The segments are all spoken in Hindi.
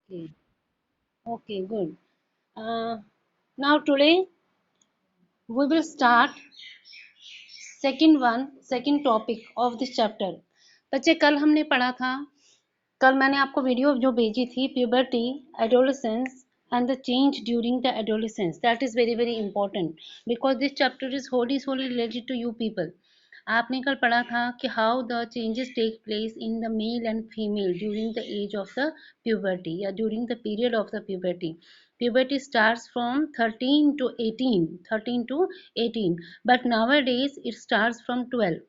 Okay, okay, good. Uh, Now today we will start second topic of this chapter. बच्चे कल हमने पढ़ा था, कल मैंने आपको वीडियो जो भेजी थी, puberty, adolescence and the change during the adolescence. That is very very important because this chapter is wholly related to you people. आपने कल पढ़ा था कि how the changes take place in the male and female during the age of the puberty या during the period of the puberty. Puberty starts from 13 to 18, but nowadays it starts from 12.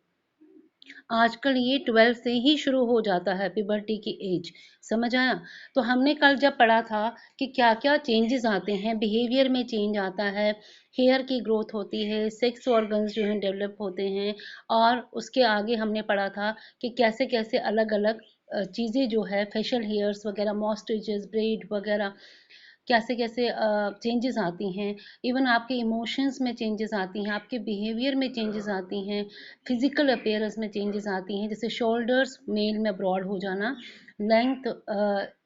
आजकल ये 12 से ही शुरू हो जाता है प्यूबर्टी की एज। समझ आया? तो हमने कल जब पढ़ा था कि क्या क्या चेंजेस आते हैं, बिहेवियर में चेंज आता है, हेयर की ग्रोथ होती है, सेक्स ऑर्गन्स जो हैं डेवलप होते हैं, और उसके आगे हमने पढ़ा था कि कैसे कैसे अलग अलग चीज़ें जो है, फेशियल हेयर्स वगैरह, मॉस्टेजेस, ब्रेड वगैरह, कैसे कैसे चेंजेस आती हैं। इवन आपके इमोशंस में चेंजेस आती हैं, आपके बिहेवियर में चेंजेस आती हैं, फिजिकल अपीयरेंस में चेंजेस आती हैं, जैसे शोल्डर्स मेल में ब्रॉड हो जाना, लेंथ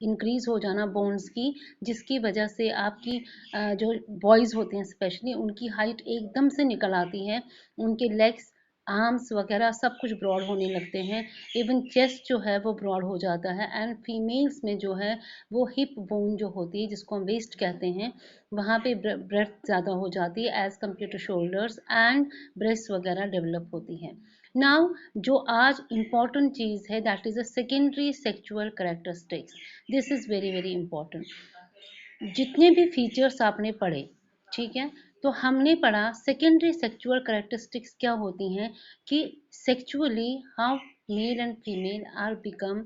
इंक्रीज हो जाना बोन्स की, जिसकी वजह से आपकी जो बॉयज़ होते हैं स्पेशली, उनकी हाइट एकदम से निकल आती है, उनके लेग्स, आर्म्स वगैरह सब कुछ ब्रॉड होने लगते हैं, इवन चेस्ट जो है वो ब्रॉड हो जाता है। एंड फीमेल्स में जो है वो हिप बोन जो होती है, जिसको हम वेस्ट कहते हैं, वहाँ पे ब्रेथ ज़्यादा हो जाती है as compare to shoulders, and breast वगैरह डेवलप होती है। नाउ जो आज इम्पॉर्टेंट चीज़ है, that is a secondary sexual characteristics. This is very very important. जितने भी फीचर्स आपने पढ़े, ठीक है, तो हमने पढ़ा सेकेंडरी सेक्चुअल करेक्टरिस्टिक्स क्या होती हैं, कि sexually how male and female are become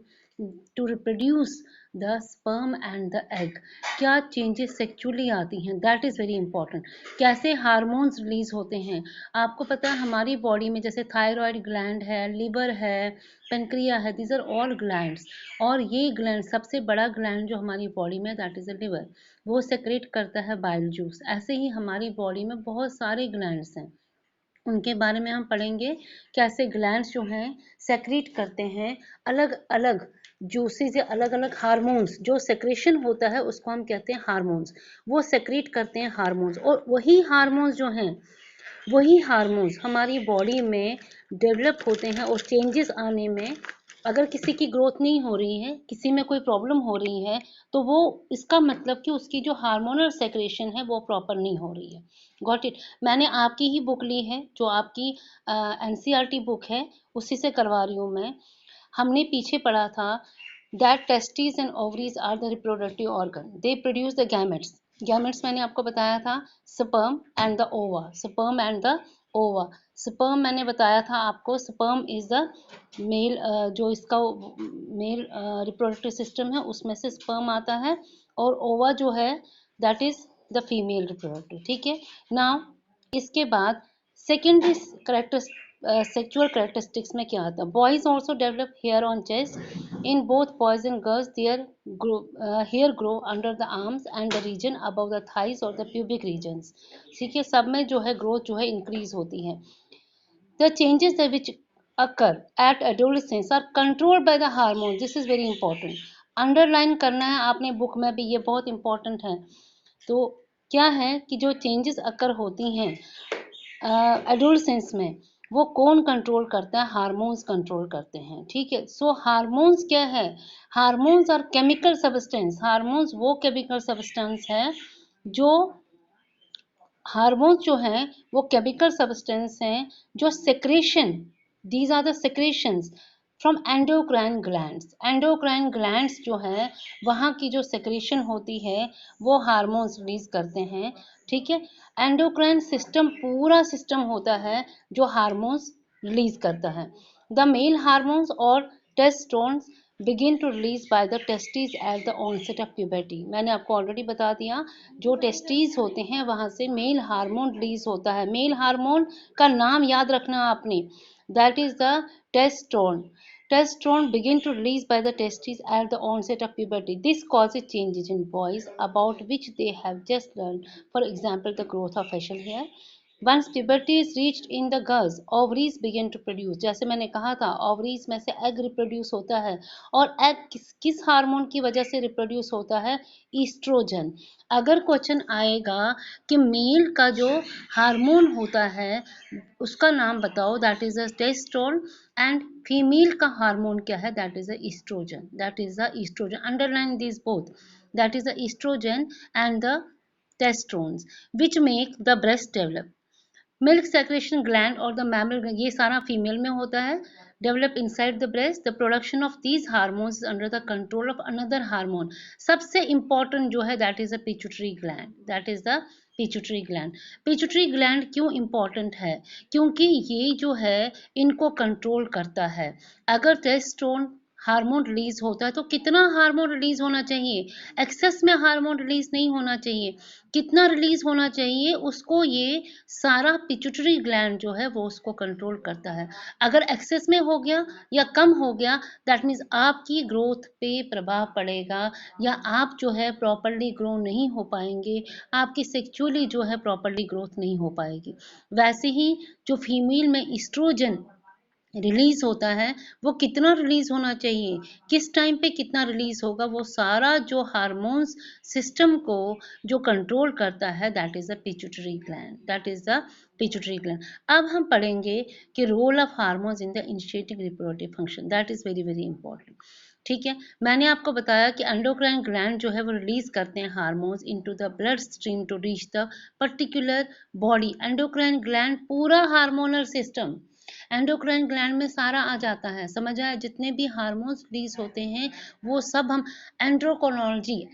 to reproduce the sperm and the egg. क्या चेंजेस सेक्चुअली आती हैं, दैट इज़ वेरी इंपॉर्टेंट। कैसे हार्मोन्स रिलीज होते हैं, आपको पता है हमारी बॉडी में जैसे थायराइड ग्लैंड है, लिवर है, पेनक्रिया है, दीज आर ऑल ग्लैंड्स। और ये ग्लैंड, सबसे बड़ा ग्लैंड जो हमारी बॉडी में, दैट इज़ अ लिवर, वो सेक्रेट करता है बाइल जूस। ऐसे ही हमारी बॉडी में बहुत सारे ग्लैंड्स हैं, उनके बारे में हम पढ़ेंगे, कैसे ग्लैंड्स जो हैं सेक्रेट करते हैं अलग अलग जूसेस या अलग अलग हार्मोन्स। जो सेक्रेशन होता है उसको हम कहते हैं हार्मोन्स, वो सेक्रेट करते हैं हार्मोन्स, और वही हार्मोन्स हमारी बॉडी में डेवलप होते हैं, और चेंजेस आने में, अगर किसी की ग्रोथ नहीं हो रही है, किसी में कोई प्रॉब्लम हो रही है, तो वो, इसका मतलब कि उसकी जो हार्मोनल सेक्रेशन है वो प्रॉपर नहीं हो रही है। Got it? मैंने आपकी ही बुक ली है, जो आपकी एनसीईआरटी बुक है, उसी से करवा रही हूँ मैं। हमने पीछे पढ़ा था that testis and ovaries are the reproductive organ, they produce the gametes. Gametes मैंने आपको बताया था, sperm and the ova, sperm and the ova. Sperm मैंने बताया था आपको, स्पर्म इज द मेल, जो इसका मेल रिप्रोडक्टिव सिस्टम है उसमें से स्पर्म आता है, और ओवा जो है that is the female reproductive. ठीक है। नाउ इसके बाद सेकेंडरी करेक्टर सेक्चुअल करेक्टरिस्टिक्स में क्या आता है, boys also develop hair on chest, in both boys and girls their hair grow under the arms and the region above the thighs और द प्यूबिक रीजन्स। ठीक है, सब में जो है ग्रोथ जो है इंक्रीज होती है। The changes that which occur at adolescence are controlled by the hormones. This is very important. Underline करना है आपने बुक में भी, ये बहुत इंपॉर्टेंट है। तो क्या है कि जो चेंजेस अकर होती हैं एडोलसेंस में, वो कौन कंट्रोल करता है? हार्मोन्स कंट्रोल करते हैं। ठीक है। सो हार्मोन्स क्या है? Hormones are chemical substance. Hormones वो केमिकल सब्सटेंस है जो, हार्मोन्स जो हैं वो केमिकल सब्सटेंस हैं जो secretion, these are the secretions from endocrine glands. Endocrine glands जो है, वहाँ की जो सेक्रेशन होती है वो हार्मोन्स रिलीज करते हैं। ठीक है। एंडोक्राइन सिस्टम, पूरा सिस्टम होता है जो हार्मोन्स रिलीज करता है। द मेल हार्मोन्स और टेस्टोन begin to release by the testes at the onset of puberty। मैंने आपको ऑलरेडी बता दिया, जो टेस्टीज होते हैं वहां से मेल हार्मोन रिलीज होता है। मेल हार्मोन का नाम याद रखना आपने, that is the testosterone. Testosterone begin to release by the testes at the onset of puberty. This causes changes in boys about which they have just learned. For example, the growth of facial hair, Once puberty is reached in the girls, ovaries begin to produce. जैसे मैंने कहा था ovaries में से egg reproduce होता है, और egg किस हार्मोन की वजह से reproduce होता है? Estrogen. अगर क्वेश्चन आएगा कि मेल का जो हार्मोन होता है उसका नाम बताओ, that is a testosterone, and female का हार्मोन क्या है? That is a oestrogen. That is the oestrogen. Underline this both. That is the oestrogen and the testosterone which make the breast develop. Milk secretion gland और द मैमल, ये सारा फीमेल में होता है. Develop inside the breast. The production of these hormones under the control of another hormone. सबसे इंपॉर्टेंट जो है that is the pituitary gland. That is the pituitary gland. Pituitary gland क्यों इंपॉर्टेंट है? क्योंकि ये जो है इनको कंट्रोल करता है. अगर टेस्टोन हार्मोन रिलीज होता है तो कितना हार्मोन रिलीज होना चाहिए? एक्सेस में हार्मोन रिलीज नहीं होना चाहिए. कितना रिलीज होना चाहिए उसको ये सारा पिट्यूटरी ग्लैंड जो है वो उसको कंट्रोल करता है. अगर एक्सेस में हो गया या कम हो गया, दैट मीन्स आपकी ग्रोथ पे प्रभाव पड़ेगा, या आप जो है प्रॉपरली ग्रो नहीं हो पाएंगे, आपकी सेक्चुअली जो है प्रॉपरली ग्रोथ नहीं हो पाएगी. वैसे ही जो फीमेल में इस्ट्रोजन रिलीज होता है वो कितना रिलीज होना चाहिए, किस टाइम पे कितना रिलीज होगा, वो सारा जो हार्मोन्स सिस्टम को जो कंट्रोल करता है that is the pituitary gland. That is the pituitary gland. अब हम पढ़ेंगे कि role of hormones in the initiating reproductive function. That is very very important. ठीक है, मैंने आपको बताया कि एंडोक्राइन ग्लैंड जो है वो रिलीज करते हैं hormones into the blood stream to reach the particular body. Endocrine gland पूरा हार्मोनल सिस्टम एंडोक्राइन ग्लैंड में सारा आ जाता है. समझ आया? जितने भी हार्मोन्स रिलीज होते हैं वो सब हम एंडोक्रोनोलॉजी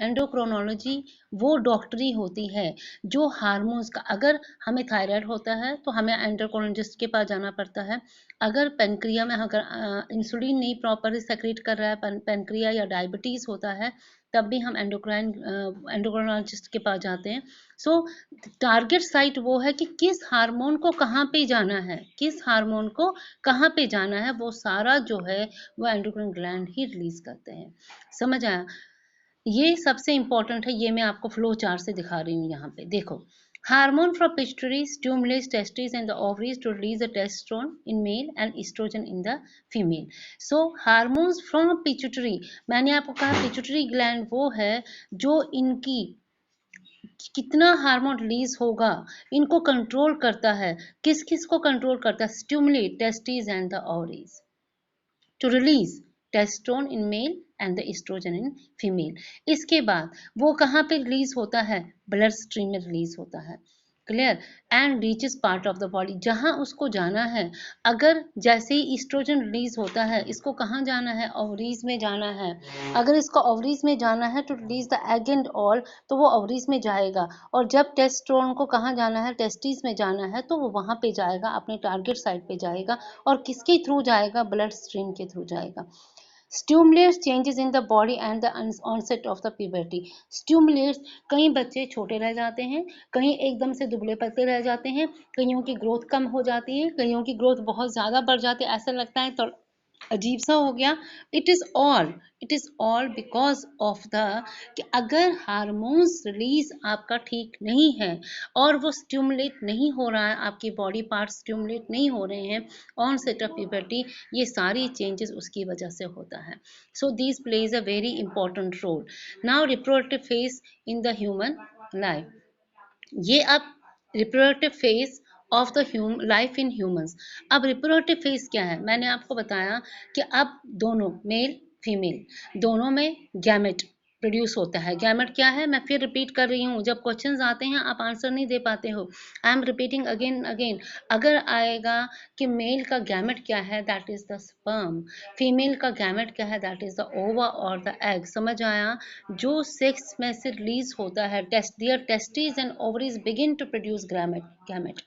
वो डॉक्टरी होती है जो हार्मोन्स का. अगर हमें थायराइड होता है तो हमें एंडोक्रोनोलॉजिस्ट के पास जाना पड़ता है. अगर पेनक्रिया में अगर इंसुलिन नहीं प्रॉपरली सेक्रेट कर रहा है पेनक्रिया, या डायबिटीज होता है, तब भी हम एंडोक्रोनोलॉजिस्ट के पास जाते हैं. सो टारगेट साइट वो है कि किस हार्मोन को कहाँ पे जाना है, किस हार्मोन को कहाँ पे जाना है, वो सारा जो है वो एंडोक्राइन ग्लैंड ही रिलीज करते हैं. समझ आया? ये सबसे इंपॉर्टेंट है. ये मैं आपको फ्लो चार्ट से दिखा रही हूँ. यहाँ पे देखो, hormone from pituitary stimulates testis and the ovaries to release the testosterone in male and oestrogen in the female. So hormones from pituitary, मैंने आपको कहा पिट्यूटरी ग्लैंड वो है जो इनकी कितना हार्मोन रिलीज होगा इनको कंट्रोल करता है. किस किस को कंट्रोल करता है? Stimulate testis and the ovaries to release testosterone in male and the oestrogen in female. इसके बाद वो कहाँ पे रिलीज होता है? ब्लड स्ट्रीम में रिलीज होता है. Clear? And reaches part of the body, जहां उसको जाना है. अगर जैसे ही ईस्ट्रोजन रिलीज होता है, इसको कहाँ जाना है? ओवरीज में जाना है. अगर इसको ओवरीज में जाना है to release the egg and all, तो वो ओवरीज में जाएगा. और जब टेस्टोस्टेरोन को कहाँ जाना है? टेस्टिस में जाना है, तो वो वहां पे जाएगा, अपने टारगेट साइट पे जाएगा. और किसके थ्रू जाएगा? ब्लड स्ट्रीम के थ्रू जाएगा. Stimulates changes in the body and the onset of the puberty. Stimulates, कई बच्चे छोटे रह जाते हैं, कहीं एकदम से दुबले पतले रह जाते हैं, कईयों की ग्रोथ कम हो जाती है, कईयों की ग्रोथ बहुत ज़्यादा बढ़ जाती है. ऐसा लगता है तो अजीब सा हो गया. It is all because of the कि अगर हार्मोन्स रिलीज आपका ठीक नहीं है और वो स्टिमुलेट नहीं हो रहा है, आपकी बॉडी पार्ट स्टिमुलेट नहीं हो रहे हैं ऑन सेट ऑफ प्यूबर्टी, ये सारी चेंजेस उसकी वजह से होता है. So this plays a very important role. Now reproductive phase in the human life. ये अब reproductive phase of the life in humans. अब रिप्रोडक्टिव फेज क्या है? मैंने आपको बताया कि अब दोनों मेल फीमेल दोनों में गैमेट प्रोड्यूस होता है. गैमेट क्या है? मैं फिर रिपीट कर रही हूँ, जब क्वेश्चंस आते हैं आप आंसर नहीं दे पाते हो. आई एम रिपीटिंग अगेन अगेन. अगर आएगा कि मेल का गैमेट क्या है, that is the sperm. Female का गैमेट क्या है? दैट इज द ओवा और द एग. समझ आया? जो सेक्स में से रिलीज होता है, there testis and ovaries begin to produce gamete.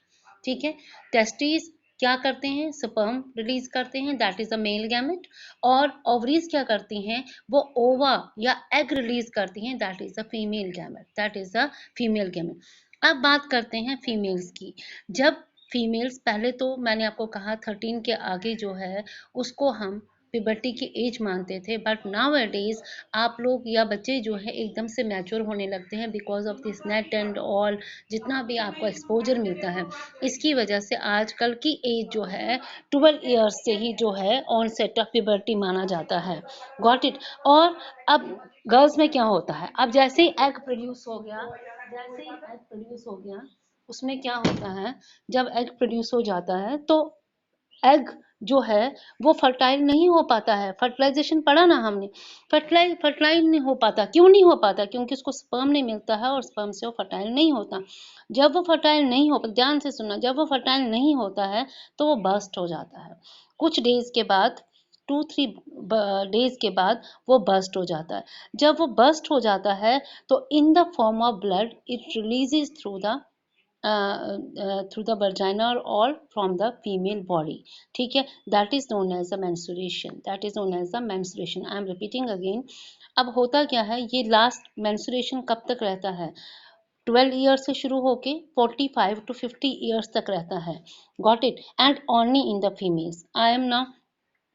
ठीक है, टेस्टिस क्या करते हैं? स्पर्म रिलीज करते हैं, that is the male gamete. और ओवरीज क्या करती हैं? वो ओवा या एग रिलीज करती हैं, that is the female gamete. That is the female gamete. अब बात करते हैं फीमेल्स की. जब फीमेल्स, पहले तो मैंने आपको कहा 13 के आगे जो है उसको हम प्यूबर्टी की एज मानते थे, बट नाउ अ डेज आप लोग या बच्चे जो है एकदम से मैच्योर होने लगते हैं because of this net and all, जितना भी आपको एक्सपोजर मिलता है इसकी वजह से आजकल की एज जो है 12 ईयर्स से ही जो है ऑन सेट ऑफ प्यूबर्टी माना जाता है। Got it. और अब गर्ल्स में क्या होता है, अब जैसे ही एग प्रोड्यूस हो गया, जैसे ही एग प्रोड्यूस हो गया, उसमें क्या होता है, जब एग प्रोड्यूस हो जाता है तो एग जो है वो फर्टाइल नहीं हो पाता है। फर्टिलाइजेशन पढ़ा ना हमने, फर्टिलाइज नहीं हो पाता। क्यों नहीं हो पाता? क्योंकि उसको स्पर्म नहीं मिलता है और स्पर्म से वो फर्टाइल नहीं होता। जब वो फर्टाइल नहीं हो, ध्यान से सुनना, जब वो फर्टाइल नहीं होता है तो वो बर्स्ट हो जाता है। कुछ डेज के बाद, 2-3 डेज के बाद वो बर्स्ट हो जाता है। जब वो बर्स्ट हो जाता है तो in the form of blood it releases through the vagina or from the female body। ठीक है, that is known as a menstruation, that is known as a menstruation। I am repeating again। अब होता क्या है, ये लास्ट menstruation कब तक रहता है? 12 ईयर्स से शुरू होके 45 to 50 ईयर्स तक रहता है। Got it. And only in the females. I am now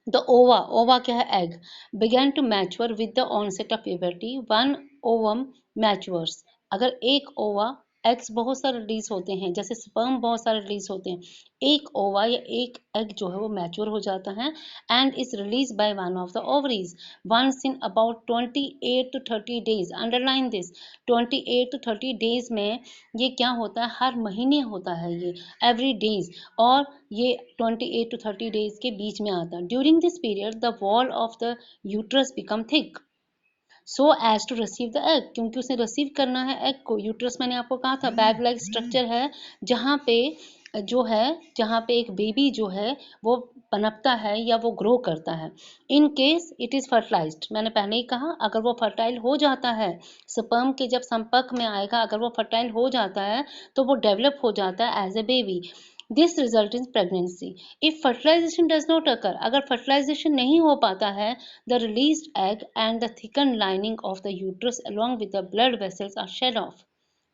the ओवा क्या है? egg began to mature with the onset of puberty। one ovum matures। अगर एक ओवा, एग्स बहुत सारे रिलीज होते हैं जैसे स्पर्म बहुत सारे रिलीज होते हैं, एक ओवा या एक एग जो है वो मैच्योर हो जाता है and is release by one of the ovaries once in about 28 to 30 days. Underline this, 28 to 30 days में ये क्या होता है, हर महीने होता है ये, एवरी डेज। और ये 28 to 30 डेज के बीच में आता है। During this period the wall of the uterus become thick so as to receive the egg, क्योंकि उसे रिसीव करना है एग को। यूट्रस मैंने आपको कहा था बैग लाइक स्ट्रक्चर है जहाँ पे जो है, जहाँ पे एक बेबी जो है वो पनपता है या वो ग्रो करता है। In case it is fertilised, मैंने पहले ही कहा अगर वो फर्टाइल हो जाता है, स्पर्म के जब संपर्क में आएगा अगर वो फर्टाइल हो जाता है तो वो डेवलप हो जाता है as a baby. This result in pregnancy. If fertilisation does not occur, अगर फर्टिलाइजेशन नहीं हो पाता है, the released egg and the thickened lining of the uterus along with the blood vessels are shed off।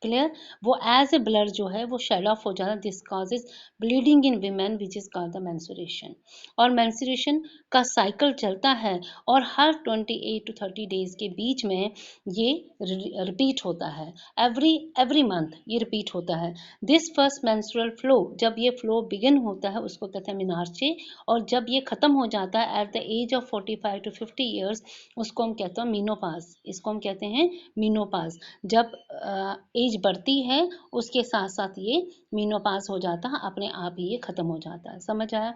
Clear? वो एज ए ब्लड जो है वो शेल ऑफ हो जाता है। This causes bleeding in women which is called the menstruation. और मेंस्ट्रुएशन का साइकिल चलता है और हर 28 to 30 डेज के बीच में ये रिपीट होता है। एवरी मंथ ये रिपीट होता है। दिस फर्स्ट मेंस्ट्रुअल फ्लो, जब ये फ्लो बिगिन होता है उसको कहते हैं मिनार्चे, और जब ये खत्म हो जाता है at the age of 45 to 50 years उसको हम कहते हैं मीनोपाज। इसको हम कहते हैं मीनोपाज। जब एज बढ़ती है उसके साथ साथ ये मीनोपाज हो जाता है, अपने आप ही ये खत्म हो जाता है। समझ आया?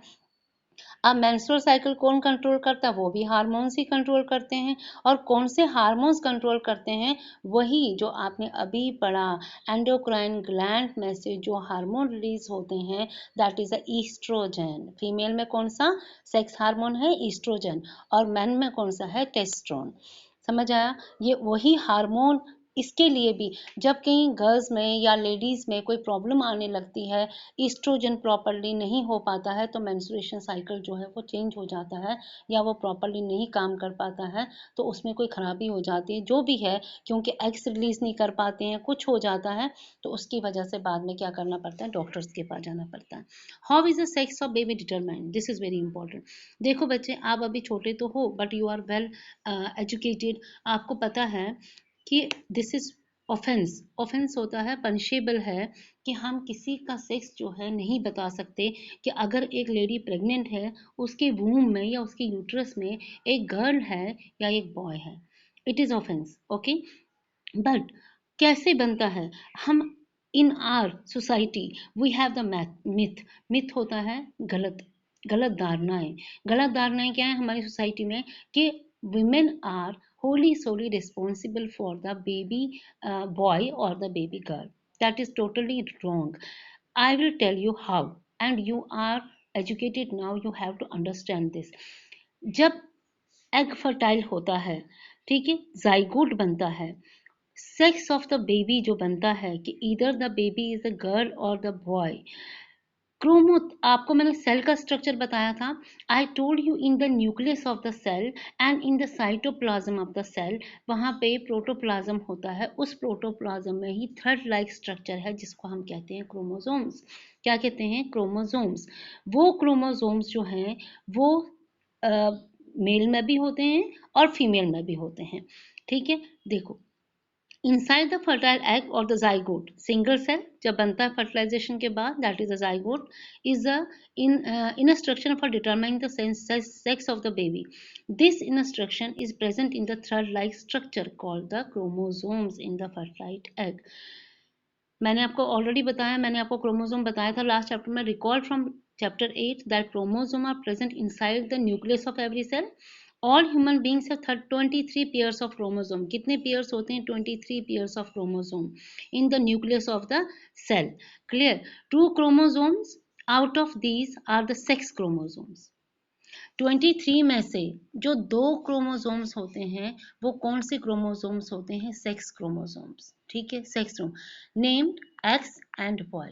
अब मेंस्ट्रुअल साइकिल कौन कंट्रोल करता है? वो भी हार्मोन्स ही कंट्रोल करते हैं। और कौन से हार्मोन्स कंट्रोल करते हैं? वही जो आपने अभी पढ़ा, एंडोक्राइन ग्लैंड में से जो हार्मोन रिलीज होते हैं that is a oestrogen. Female में कौन सा सेक्स हार्मोन है? ईस्ट्रोजन। और मेन में कौन सा है? टेस्टोस्टेरोन। समझ आया? ये वही हार्मोन, इसके लिए भी जब कहीं गर्ल्स में या लेडीज में कोई प्रॉब्लम आने लगती है, ईस्ट्रोजन प्रॉपरली नहीं हो पाता है तो मेंस्ट्रुएशन साइकिल जो है वो चेंज हो जाता है या वो प्रॉपरली नहीं काम कर पाता है तो उसमें कोई खराबी हो जाती है जो भी है, क्योंकि एग्स रिलीज नहीं कर पाते हैं, कुछ हो जाता है तो उसकी वजह से बाद में क्या करना पड़ता है? डॉक्टर्स के पास जाना पड़ता है। How is the sex of baby determined? This is very important. देखो बच्चे, आप अभी छोटे तो हो but you are well educated. आपको पता है कि दिस इज ऑफेंस। ऑफेंस होता है, पनिशेबल है कि हम किसी का सेक्स जो है नहीं बता सकते। कि अगर एक लेडी प्रेग्नेंट है, उसके वूम में या उसके यूट्रस में एक गर्ल है या एक बॉय है, it is offence. Okay, but कैसे बनता है? हम in our society we have the myth. Myth होता है गलत, गलत धारणाएं। गलत धारणाएं क्या है हमारी सोसाइटी में? कि women are wholly solely responsible for the baby boy or the baby girl। that is totally wrong। I will tell you how, and you are educated now, you have to understand this। जब एग फर्टाइल होता है, ठीक है, जाइगोट बनता है, सेक्स ऑफ द बेबी जो बनता है कि इधर the baby is a girl और द बॉय। क्रोमो, आपको मैंने सेल का स्ट्रक्चर बताया था। I told you in the nucleus of the cell and in the cytoplasm of the cell, वहां पे प्रोटोप्लाज्म होता है। उस प्रोटोप्लाज्म में ही थ्रेड लाइक स्ट्रक्चर है जिसको हम कहते हैं क्रोमोसोम्स। क्या कहते हैं? क्रोमोसोम्स। वो क्रोमोसोम्स जो हैं वो मेल में भी होते हैं और फीमेल में भी होते हैं, ठीक है। देखो, inside the fertile egg or the zygote, single cell जब बनता है fertilization के बाद, that is the zygote, is the instruction for determining the sex of the baby. This instruction is present in the thread-like structure called the chromosomes in the fertilized egg. मैंने आपको ऑलरेडी बताया, मैंने आपको क्रोमोसोम बताया था लास्ट चैप्टर में. Recall from chapter 8 that chromosome are present inside the nucleus of every cell. All human beings have 23 pairs of chromosome. कितने पेयर्स होते हैं? 23 pairs of chromosome in the nucleus of the cell. Clear? 2 chromosomes out of these are the sex chromosomes. 23 में से जो 2 क्रोमोसोम्स होते हैं वो कौन से क्रोमोसोम्स होते हैं? Sex chromosomes. ठीक है, sex named X and Y.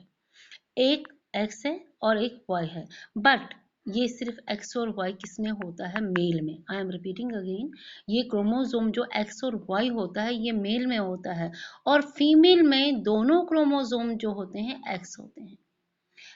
एक एक्स है और एक वाई है, बट ये सिर्फ एक्स और वाई किसमें होता है? मेल में. आई एम रिपीटिंग अगेन, ये क्रोमोसोम जो एक्स और वाई होता है ये मेल में होता है, और फीमेल में दोनों क्रोमोसोम जो होते हैं एक्स होते हैं.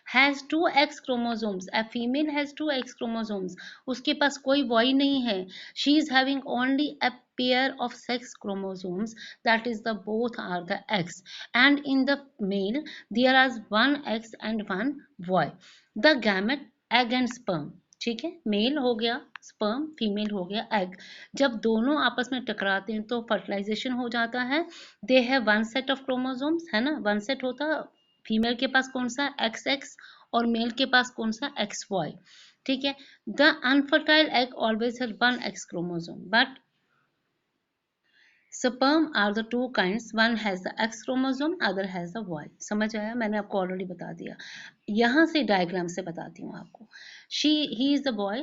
has 2 X chromosomes. A female has 2 X chromosomes. उसके पास कोई Y नहीं है. She is having only a pair of sex chromosomes, that is the both are the X, and in the male there is 1 X and 1 Y. The gamete, egg and sperm. ठीक है, मेल हो गया स्पर्म, फीमेल हो गया एग. जब दोनों आपस में टकराते हैं तो फर्टिलाइजेशन हो जाता है. They have 1 set of chromosomes, है ना, 1 सेट होता है. फीमेल के पास कौन सा? एक्स एक्स, और मेल के पास कौन सा? X Y. ठीक है. The unfertile egg always has 1 X chromosome, but sperm are the 2 kinds. One has the X chromosome, other has the Y. समझ आया? मैंने आपको ऑलरेडी बता दिया. यहाँ से डायग्राम से बताती हूँ आपको. He is the boy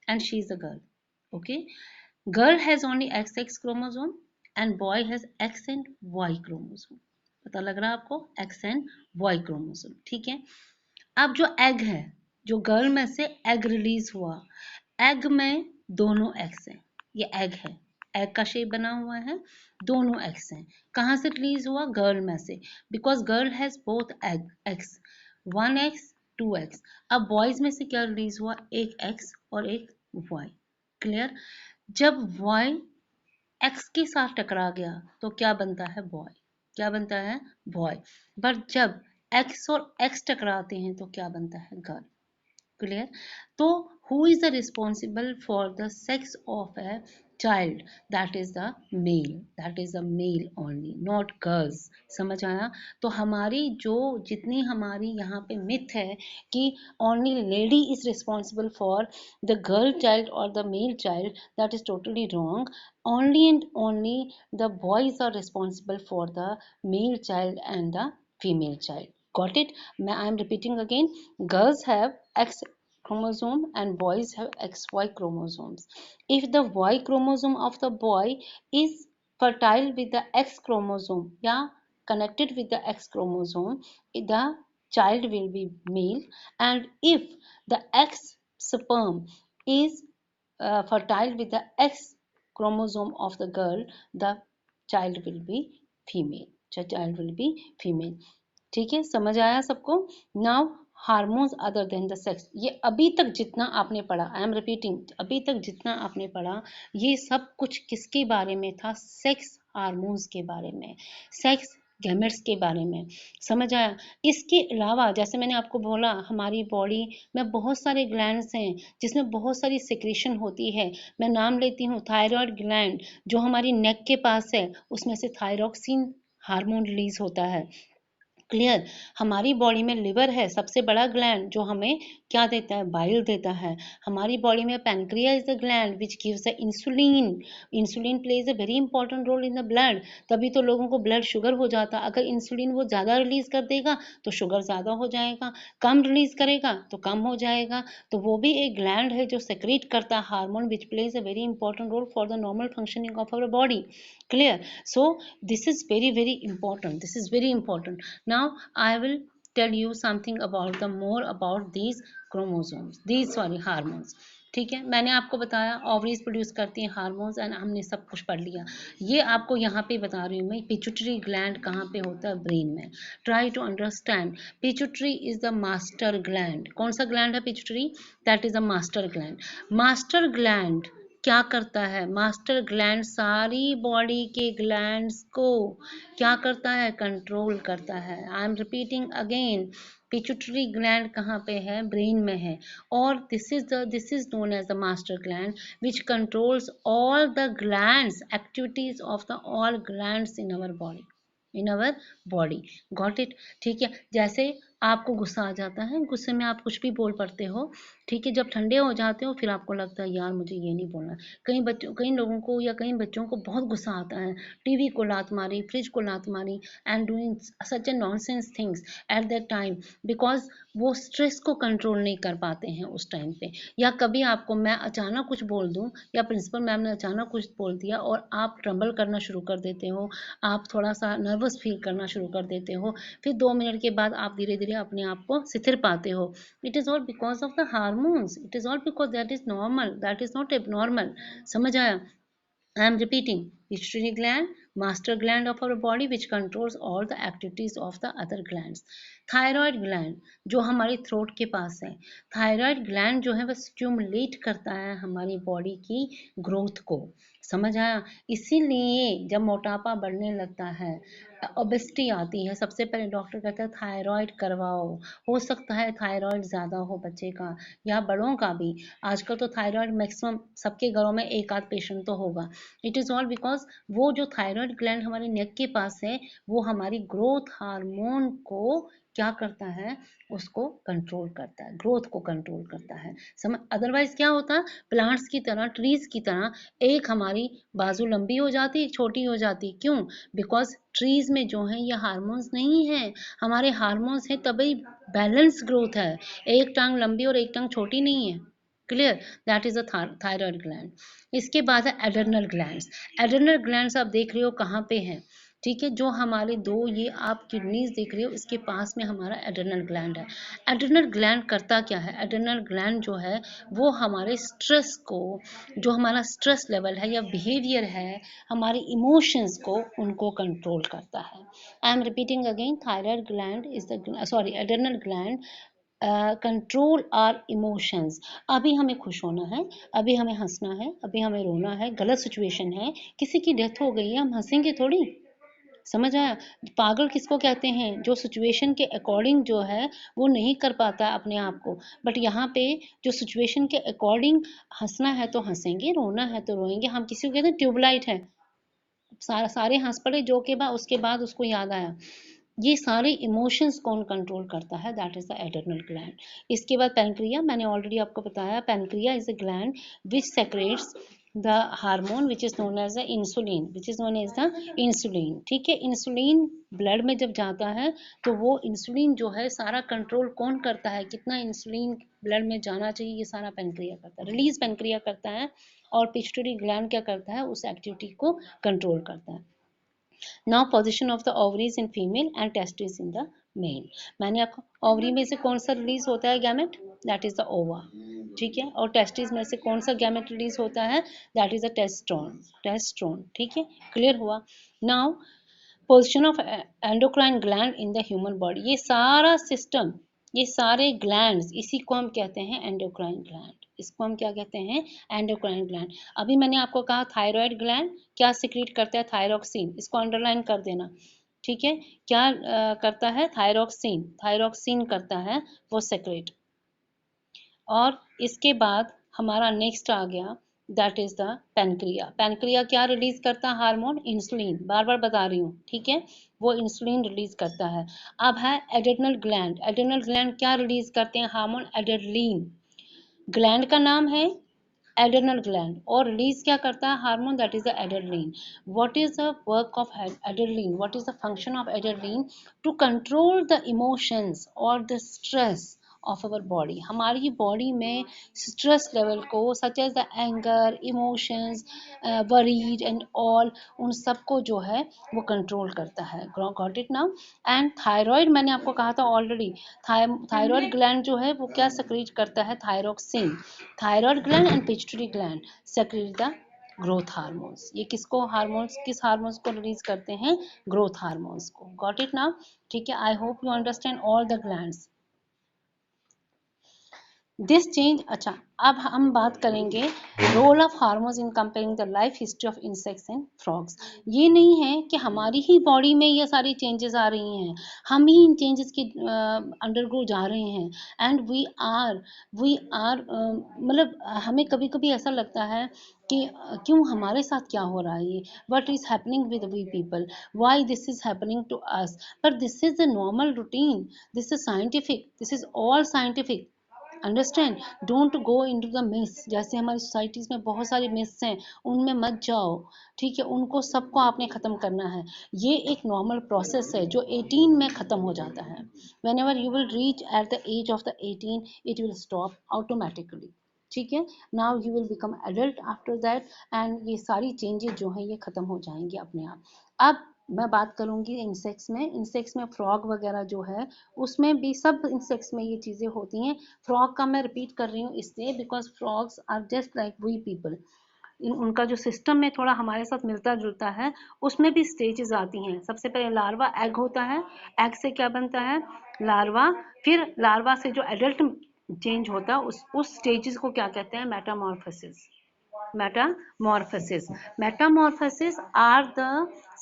and she is the girl. Okay. Girl has only XX chromosome and boy has X and Y chromosome. पता लग रहा है आपको? X and Y chromosome. ठीक है. अब जो एग है, जो गर्ल में से एग रिलीज हुआ, एग में दोनों एक्स हैं. ये एग है, एग का शेप बना हुआ है, दोनों एक्स हैं. कहाँ से रिलीज हुआ? गर्ल में से, because girl has both egg x, 1 x 2 x. अब बॉयज में से क्या रिलीज हुआ? एक एक्स और एक वाई. क्लियर? जब वाई एक्स के साथ टकरा गया तो क्या बनता है? बॉय. क्या बनता है? बॉय. बट जब एक्स और एक्स टकराते हैं तो क्या बनता है? गर्ल. क्लियर? तो who is the responsible for the sex of a child? That is the male. That is the male only, not girls. समझ आया? तो हमारी जो जितनी हमारी यहाँ पे मिथ है कि only lady is responsible for the girl child or the male child, that is totally wrong. Only and only the boys are responsible for the male child and the female child. Got it? I am repeating again. Girls have X chromosome and boys have XY chromosomes. If the Y chromosome of the boy is fertile with the X chromosome, yeah, connected with the X chromosome, the child will be male. And if the X sperm is fertile with the X chromosome of the girl, the child will be female. Child will be female. ठीक है, समझ आया सबको? Now hormones other than the sex. ये अभी तक जितना आपने पढ़ा, आई एम रिपीटिंग, अभी तक जितना आपने पढ़ा ये सब कुछ किसके बारे में था? सेक्स हार्मोन्स के बारे में, सेक्स गैमेट्स के बारे में. समझ आया? इसके अलावा जैसे मैंने आपको बोला, हमारी बॉडी में बहुत सारे ग्लैंड्स हैं जिसमें बहुत सारी सिक्रीशन होती है. मैं नाम लेती हूँ. थायराइड ग्लैंड जो हमारी नेक के पास है, उसमें से थायरॉक्सिन हार्मोन रिलीज होता है. क्लियर? हमारी बॉडी में लिवर है, सबसे बड़ा ग्लैंड, जो हमें क्या देता है? बाइल देता है. हमारी बॉडी में pancreas is the gland which gives the insulin. Insulin plays a very important role in the blood. तभी तो लोगों को ब्लड शुगर हो जाता. अगर इंसुलिन वो ज़्यादा रिलीज कर देगा तो शुगर ज़्यादा हो जाएगा, कम रिलीज करेगा तो कम हो जाएगा. तो वो भी एक ग्लैंड है जो सेक्रेट करता है hormone which plays a very important role for the normal functioning of our body. Clear? So this is very important. This is very important. Now I will tell you something about the more about these chromosomes, these hormones. ठीक है, मैंने आपको बताया ओवरीज प्रोड्यूस करती हैं हार्मोन्स, एंड हमने सब कुछ पढ़ लिया. ये आपको यहाँ पे बता रही हूँ मैं. पिट्यूटरी ग्लैंड कहाँ पे होता है? ब्रेन में. Try to understand. Pituitary is the master gland. कौन सा ग्लैंड है pituitary? That is the master gland. Master gland क्या करता है? मास्टर ग्लैंड सारी बॉडी के ग्लैंड्स को क्या करता है? कंट्रोल करता है। I am repeating again, pituitary gland कहाँ पे है? ब्रेन में है। और this is known as the master gland which controls all the glands, activities of the all glands in our body, in our body. Got it? ठीक है। जैसे आपको गुस्सा आ जाता है, गुस्से में आप कुछ भी बोल पड़ते हो, ठीक है। जब ठंडे हो जाते हो फिर आपको लगता है यार मुझे ये नहीं बोलना। कई लोगों को या कई बच्चों को बहुत गुस्सा आता है, टीवी को लात मारी, फ्रिज को लात मारी, and doing such A nonsense things at that time, because वो स्ट्रेस को कंट्रोल नहीं कर पाते हैं उस टाइम पे। या कभी आपको मैं अचानक कुछ बोल दूं, या प्रिंसिपल मैम ने अचानक कुछ बोल दिया और आप ट्रम्बल करना शुरू कर देते हो, आप थोड़ा सा नर्वस फील करना शुरू कर देते हो, फिर 2 मिनट के बाद आप धीरे धीरे अपने आप को स्थिर पाते हो। It is all because of the hormones, it is all because that is normal, that is not abnormal. समझ आया? I am repeating, pituitary gland, master gland of our body which controls all the activities of the other glands. Thyroid gland जो हमारी थ्रोट के पास है, थायराइड ग्लैंड जो है वह स्टिमुलेट करता है हमारी बॉडी की ग्रोथ को। समझ आया? इसीलिए जब मोटापा बढ़ने लगता है, ओबेसिटी आती है, सबसे पहले डॉक्टर कहता है थायराइड करवाओ। हो सकता है थायराइड ज़्यादा हो बच्चे का या बड़ों का भी। आजकल तो थायराइड मैक्सिमम सबके घरों में एक आध पेशेंट तो होगा। इट इज़ ऑल बिकॉज वो जो थायराइड ग्लैंड हमारे नेक के पास है, वो हमारी ग्रोथ हार्मोन को क्या करता है? उसको कंट्रोल करता है, ग्रोथ को कंट्रोल करता है। समझ? अदरवाइज क्या होता? प्लांट्स की तरह, ट्रीज की तरह, एक हमारी बाजू लंबी हो जाती, एक छोटी हो जाती। क्यों? बिकॉज ट्रीज में जो है ये हार्मोन्स नहीं है, हमारे हार्मोन्स है, तभी बैलेंस ग्रोथ है। एक टांग लंबी और एक टांग छोटी नहीं है। Clear? That is a thyroid gland. इसके बाद है एड्रेनल ग्लैंड्स। एड्रेनल ग्लैंड्स आप देख रहे हो कहाँ पे हैं? ठीक है, जो हमारे दो ये आप किडनीज देख रहे हो, इसके पास में हमारा एड्रेनल ग्लैंड है। एड्रेनल ग्लैंड करता क्या है? एड्रेनल ग्लैंड जो है वो हमारे स्ट्रेस को, जो हमारा स्ट्रेस लेवल है या बिहेवियर है, हमारे इमोशंस को, उनको कंट्रोल करता है। I am repeating again, thyroid gland is the sorry adrenal gland control our emotions. अभी हमें खुश होना है, अभी हमें हंसना है, अभी हमें रोना है, गलत सिचुएशन है, किसी की डेथ हो गई है, हम हंसेंगे थोड़ी। समझ आया? पागल किसको कहते हैं? जो सिचुएशन के अकॉर्डिंग जो है वो नहीं कर पाता अपने आप को। बट यहाँ पे जो सिचुएशन के अकॉर्डिंग हंसना है तो हंसेंगे, रोना है तो रोएंगे। हम किसी को कहते हैं ट्यूबलाइट है, सारे हंस पड़े जो के बाद उसके बाद उसको याद आया। ये सारे इमोशंस कौन कंट्रोल करता है? That is the adrenal gland. इसके बाद पैनक्रिया, मैंने ऑलरेडी आपको बताया, pancreas is a gland which secretes the hormone which is known as the insulin, which is known as the insulin. ठीक है, इंसुलिन ब्लड में जब जाता है तो वो इंसुलिन जो है सारा कंट्रोल कौन करता है? कितना इंसुलिन ब्लड में जाना चाहिए, ये सारा पैनक्रिया करता है, रिलीज पैनक्रिया करता है। और पिट्यूटरी ग्लैंड क्या करता है? उस एक्टिविटी को कंट्रोल करता है। Now position of the ovaries in female and testis in the male. मैंने आपको, ओवरी में से कौन सा रिलीज होता है गैमेट? दैट इज द ओवा। ठीक है, और टेस्टिस में से कौन सा गैमेट रिलीज होता है? That is the testosterone, testosterone. ठीक है, क्लियर हुआ? Now position of endocrine gland in the human body. ये सारा सिस्टम, ये सारे ग्लैंड्स, इसी को हम कहते हैं एंडोक्राइन ग्लैंड। इसको हम क्या कहते हैं? Endocrine gland. अभी मैंने आपको कहा थायराइड ग्लैंड क्या सिक्रीट करता है? थायरोक्सिन। इसको अंडरलाइन कर देना। ठीक है, क्या करता है? थायरोक्सिन, थायरोक्सिन करता है वो सेक्रेट। और इसके बाद हमारा नेक्स्ट आ गया, that is the pancreas. Pancreas क्या रिलीज करता है? हार्मोन इंसुलिन, बार बार बता रही हूँ। ठीक है, वो इंसुलिन रिलीज करता है। अब है एड्रेनल ग्लैंड। एड्रेनल ग्लैंड क्या रिलीज करते हैं? Hormone adrenaline. ग्लैंड का नाम है एड्रेनल ग्लैंड, और रिलीज क्या करता है? Hormone, that is the adrenaline. What is the work of adrenaline? What is the function of adrenaline? To control the emotions और the stress of our body. हमारी बॉडी में स्ट्रेस लेवल को, such as the anger, emotions, worried and all, उन सबको जो है वो कंट्रोल करता है। Got it now? And thyroid, मैंने आपको कहा था ऑलरेडी, थायराइड ग्लैंड जो है वो क्या सक्रीट करता है? Thyroxine. Thyroid gland and pituitary gland secrete the growth hormones. ये किसको हार्मोन्स, किस हार्मोन्स को रिलीज करते हैं? ग्रोथ हार्मोन्स को। Got it now? ठीक है, I hope you understand all the glands. This change. अच्छा, अब हम बात करेंगे role of hormones in comparing the life history of insects and frogs. ये नहीं है कि हमारी ही बॉडी में ये सारी चेंजेस आ रही हैं, हम ही इन चेंजेस के अंडरगो जा रहे हैं, एंड वी आर मतलब हमें कभी कभी ऐसा लगता है कि क्यों हमारे साथ क्या हो रहा है, ये what is happening with we people, why this is happening to us, but this is the normal routine, this is scientific, this is all scientific. Understand, don't go into the miss. जैसे हमारी सोसाइटीज में बहुत सारी मिस हैं, उनमें मत जाओ, ठीक है, उनको सबको आपने ख़त्म करना है। ये एक नॉर्मल प्रोसेस है जो 18 में ख़त्म हो जाता है। Whenever you will reach at the age of the 18 it will stop automatically, ठीक है। Now you will become adult after that, and ये सारी चेंजेस जो हैं ये ख़त्म हो जाएंगी अपने आप। अब मैं बात करूंगी इंसेक्ट्स में फ्रॉग वगैरह जो है, उसमें भी सब इंसेक्ट्स में ये चीज़ें होती हैं। फ्रॉग का मैं रिपीट कर रही हूँ इसलिए because frogs are just like we people, उनका जो सिस्टम में थोड़ा हमारे साथ मिलता जुलता है। उसमें भी स्टेजेस आती हैं। सबसे पहले लार्वा एग होता है, एग से क्या बनता है, लार्वा, फिर लार्वा से जो एडल्ट चेंज होता है उस स्टेजेस को क्या कहते हैं, Metamorphosis. Metamorphosis are the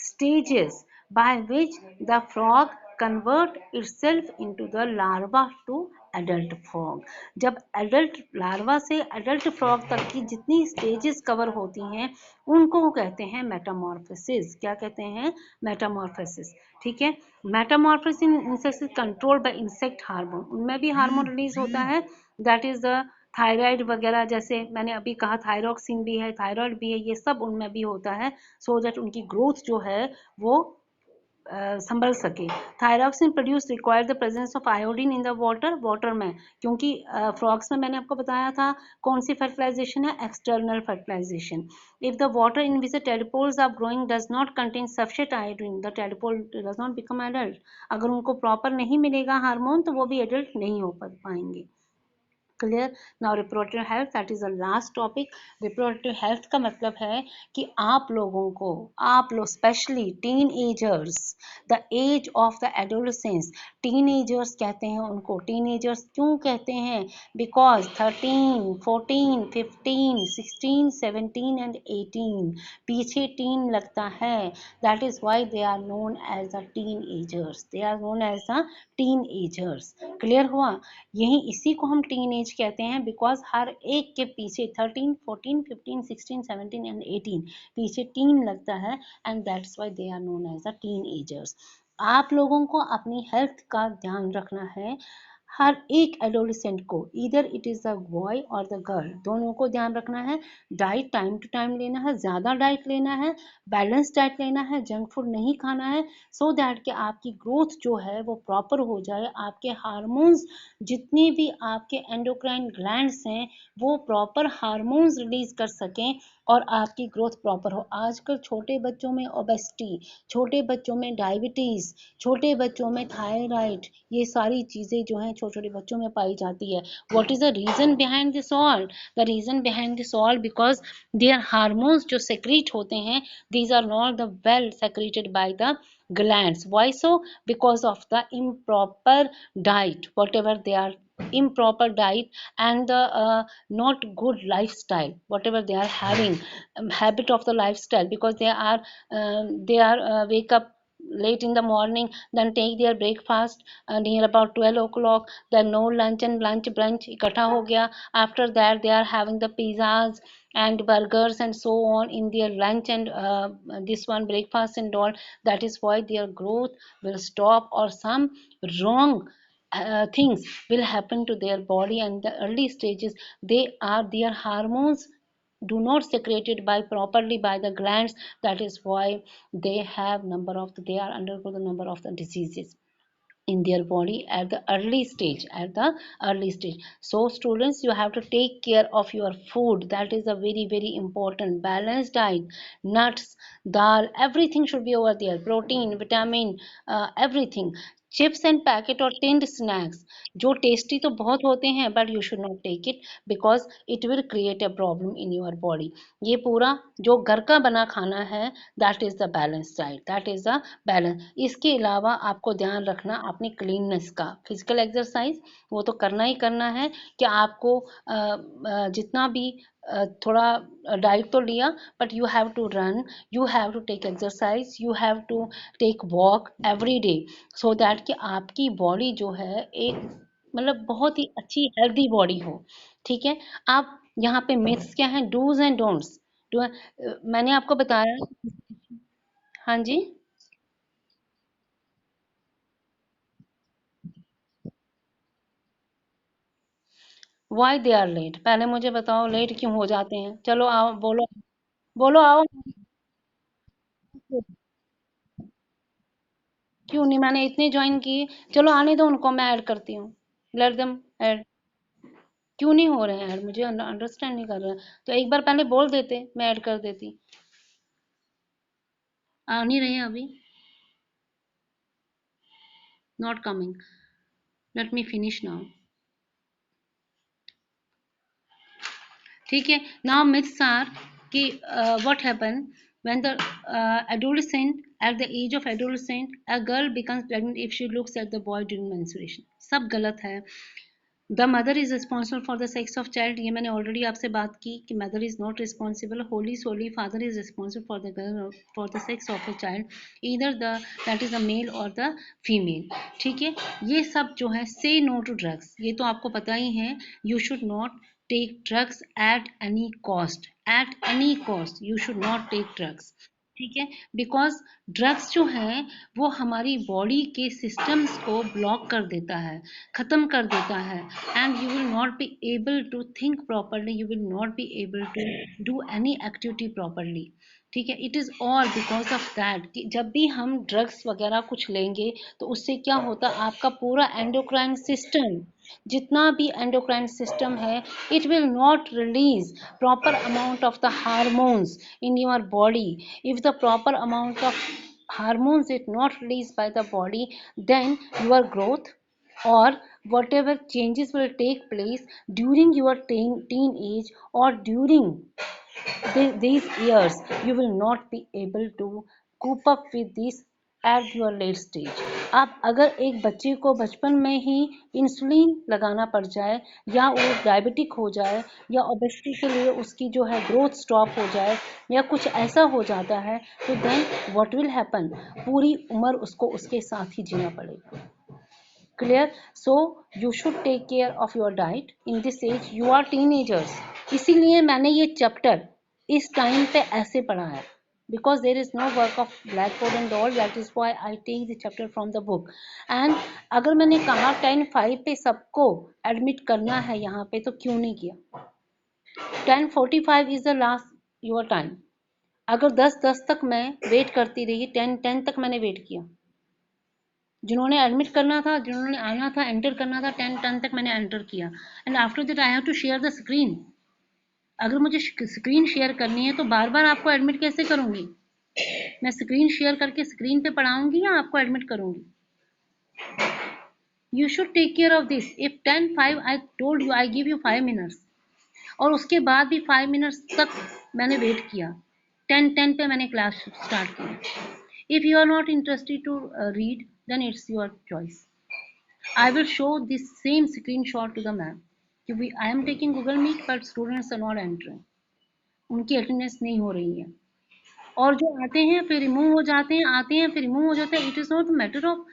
stages by which the frog convert itself into the larva to adult frog। जब एडल्ट लार्वा से एडल्ट फ्रॉग तक की जितनी स्टेजेस कवर होती हैं उनको कहते हैं मेटामॉर्फोसिस। क्या कहते हैं, मेटामॉर्फोसिस, ठीक है। Metamorphosis in insects controlled by insect hormone, उनमें भी हार्मोन रिलीज होता है, दैट इज द थायराइड वगैरह, जैसे मैंने अभी कहा थायरोक्सिन भी है, थायराइड भी है, ये सब उनमें भी होता है, सो दैट उनकी ग्रोथ जो है वो संभल सके। Thyroxine produce require the presence of iodine in the water में, क्योंकि फ्रॉग्स में मैंने आपको बताया था कौन सी फर्टिलाइजेशन है, external fertilization. If the water in which the tadpoles are growing does not contain sufficient iodine, the tadpole does not become adult. अगर उनको प्रॉपर नहीं मिलेगा हार्मोन तो वो भी एडल्ट नहीं हो पाएंगे। Clear. Now reproductive health, that is the last topic. Reproductive health का मतलब है कि आप लोगों को, आप लोग specially teenagers, the age of the adolescence, teenagers कहते हैं उनको। टीन एजर्स क्यों कहते हैं, बिकॉज 13, 14, 15, 16, 17 एंड 18 पीछे टीन लगता है, that is why they are known as the teenagers, they are known as the teenagers. Clear हुआ, यही इसी को हम टीन एज कहते हैं, बिकॉज हर एक के पीछे 13, 14, 15, 16, 17 एंड 18 पीछे टीन लगता है, and that's why they are known as the teenagers. आप लोगों को अपनी हेल्थ का ध्यान रखना है। हर एक एडोलिसेंट को, इधर इट इज द बॉय और द गर्ल, दोनों को ध्यान रखना है। डाइट टाइम टू टाइम लेना है, ज़्यादा डाइट लेना है, बैलेंस डाइट लेना है, जंक फूड नहीं खाना है, सो दैट कि आपकी ग्रोथ जो है वो प्रॉपर हो जाए, आपके हार्मोन्स जितने भी आपके एंडोक्राइन ग्लैंड्स हैं वो प्रॉपर हार्मोन्स रिलीज कर सकें और आपकी ग्रोथ प्रॉपर हो। आजकल छोटे बच्चों में ओबेसिटी, छोटे बच्चों में डायबिटीज़, छोटे बच्चों में थायराइड, ये सारी चीज़ें जो हैं छोटे छोटे बच्चों में पाई जाती है। What is the reason behind this all, the reason behind this all because there hormones जो सेक्रेट होते हैं, these are not the well secreted by the glands. Why so? Because of the improper diet, whatever they are, improper diet and the not good lifestyle, whatever they are having, habit of the lifestyle, because they are wake up late in the morning, then take their breakfast near about 12 o'clock, then no lunch and lunch brunch इकट्ठा हो गया, after that they are having the pizzas and burgers and so on in their lunch and this one breakfast and all. That is why their growth will stop, or some wrong things will happen to their body, and the early stages their hormones do not secreted by properly by the glands. That is why they are undergo the number of the diseases in their body at the early stage. So students, you have to take care of your food, that is a very very important. Balanced diet, nuts, dal, everything should be over there, protein, vitamin, everything. Chips and packet और टिन्ड स्नैक्स जो टेस्टी तो बहुत होते हैं, but you should not take it because it will create a problem in your body. ये पूरा जो घर का बना खाना है, that is the balance diet, that is the balance. इसके अलावा आपको ध्यान रखना अपनी क्लीननेस का। फिजिकल एक्सरसाइज वो तो करना ही करना है कि आपको जितना भी थोड़ा डाइट तो लिया, but you have to run, you have to take exercise, you have to take walk every day, so that कि आपकी बॉडी जो है एक मतलब बहुत ही अच्छी हेल्दी बॉडी हो। ठीक है। आप यहाँ पे मिथ्स क्या है, डूज एंड डोंट्स। मैंने आपको बताया। हाँ जी। वाई दे आर लेट, पहले मुझे बताओ लेट क्यों हो जाते हैं? चलो आओ बोलो, बोलो आओ। क्यों नहीं, मैंने इतने ज्वाइन किए। चलो आने दो उनको, मैं ऐड करती हूँ। Let them add. क्यों नहीं हो रहे हैं ऐड? मुझे अंडरस्टैंड नहीं कर रहा है। तो एक बार पहले बोल देते, मैं ऐड कर देती। आ नहीं रहे हैं अभी। Not coming. Let me finish now. ठीक है। नाउ मिथ्स आर कि what happen when the adolescent, at the age of adolescent a girl becomes pregnant if she looks at the boy during menstruation। सब गलत है। The mother is responsible for the sex of child, ये मैंने ऑलरेडी आपसे बात की कि mother is not responsible, holy solely father is responsible for the girl, for the sex of a child, either the that is the male और द फीमेल। ठीक है। ये सब जो है, से नो टू ड्रग्स, ये तो आपको पता ही है। You should not take drugs at any cost, at any cost you should not take drugs. ठीक है। बिकॉज ड्रग्स जो है वो हमारी बॉडी के सिस्टम्स को ब्लॉक कर देता है, खत्म कर देता है, and you will not be able to think properly, you will not be able to do any activity properly. ठीक है। It is all because of that कि जब भी हम ड्रग्स वगैरह कुछ लेंगे तो उससे क्या होता है, आपका पूरा एंडोक्राइन सिस्टम, जितना भी एंडोक्राइन सिस्टम है, it will not release proper amount of the hormones in your body। If the proper amount of hormones is not released by the body, then your growth or whatever changes will take place during your teenage or during these years, you will not be able to cope up with this at your late stage। आप अगर एक बच्चे को बचपन में ही इंसुलिन लगाना पड़ जाए, या वो डायबिटिक हो जाए, या ओबेसिटी के लिए उसकी जो है ग्रोथ स्टॉप हो जाए, या कुछ ऐसा हो जाता है, तो देन व्हाट विल हैपन, पूरी उम्र उसको उसके साथ ही जीना पड़ेगा। Clear? So you should take care of your diet in this age, you are teenagers. इसीलिए मैंने ये चैप्टर इस टाइम पे ऐसे पढ़ा है, because there is no work of blackboard and all, that is why I take the chapter from the book। and अगर मैंने कहा 10:05 पे सबको एडमिट करना है यहाँ पे, तो क्यों नहीं किया? 10:45 is the last your time. अगर 10:10 तक मैं वेट करती रही, 10:10 तक मैंने वेट किया, जिन्होंने एडमिट करना था, जिन्होंने आना था, एंटर करना था, 10:10 तक मैंने एंटर किया, and after that I have to share the screen. अगर मुझे स्क्रीन शेयर करनी है तो बार बार आपको एडमिट कैसे करूंगी? मैं स्क्रीन शेयर करके स्क्रीन पे पढ़ाऊंगी या आपको एडमिट करूंगी? You should take care of this. If 10:05 I told you, I give you 5 minutes, और उसके बाद भी 5 मिनट्स तक मैंने वेट किया, 10:10 पे मैंने क्लास स्टार्ट किया। If you are not interested to read, then it's your choice. I will show this same screenshot to the ma'am कि I am taking Google Meet but students are not entering, उनकी अटेंडेंस नहीं हो रही है, और जो आते हैं फिर रिमूव हो जाते हैं, आते हैं फिर रिमूव हो जाते हैं। It is not matter of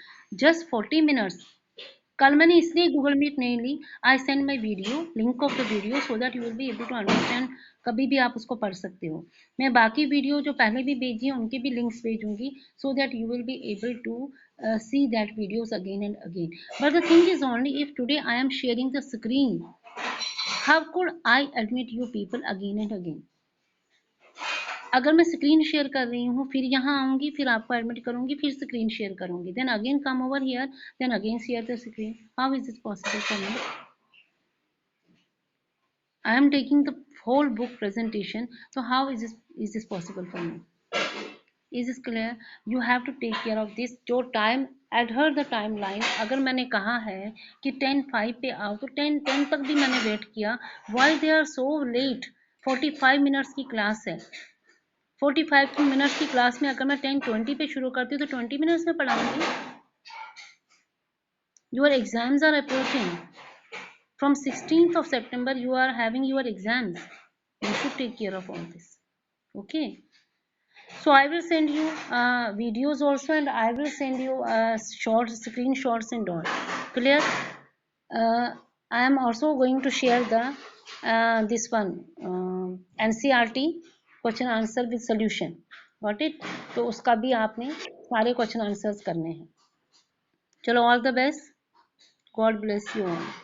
just 40 minutes. कल मैंने इसलिए गूगल मीट नहीं ली, I send my video, link of the video, so that you will be able to understand, कभी भी आप उसको पढ़ सकते हो। मैं बाकी वीडियो जो पहले भी भेजी है उनके भी लिंक्स भेजूंगी, so that you will be able to see that videos again and again। But the thing is only, if today I am sharing the screen, how could I admit you people again and again? अगर मैं स्क्रीन शेयर कर रही हूँ, फिर यहाँ आऊंगी, फिर आपको एडमिट करूंगी, फिर स्क्रीन शेयर करूंगी, then again come over here, then again share the screen, how is this possible for me? I am taking the whole book presentation, so how is this possible for me? Is is clear? You have to take care of this. जो time adhere the timeline, अगर मैंने कहा है कि 10:05 पे आओ तो 10:10 तक भी मैंने वेट किया। Why they are so late? 45 minutes की क्लास है। 45 मिनट्स की क्लास में अगर मैं 10:20 पे शुरू करती हूँ तो 20 मिनट्स में पढ़ाऊंगी। Your exams are approaching. From 16th of September you are having your exams. You should take care of all this. Okay. So I will send you videos also, and I will send you short screenshots and all. Clear? I am also going to share the this one NCERT question answer with solution. Got it? तो उसका भी आपने सारे question answers करने हैं। चलो, all the best. God bless you all.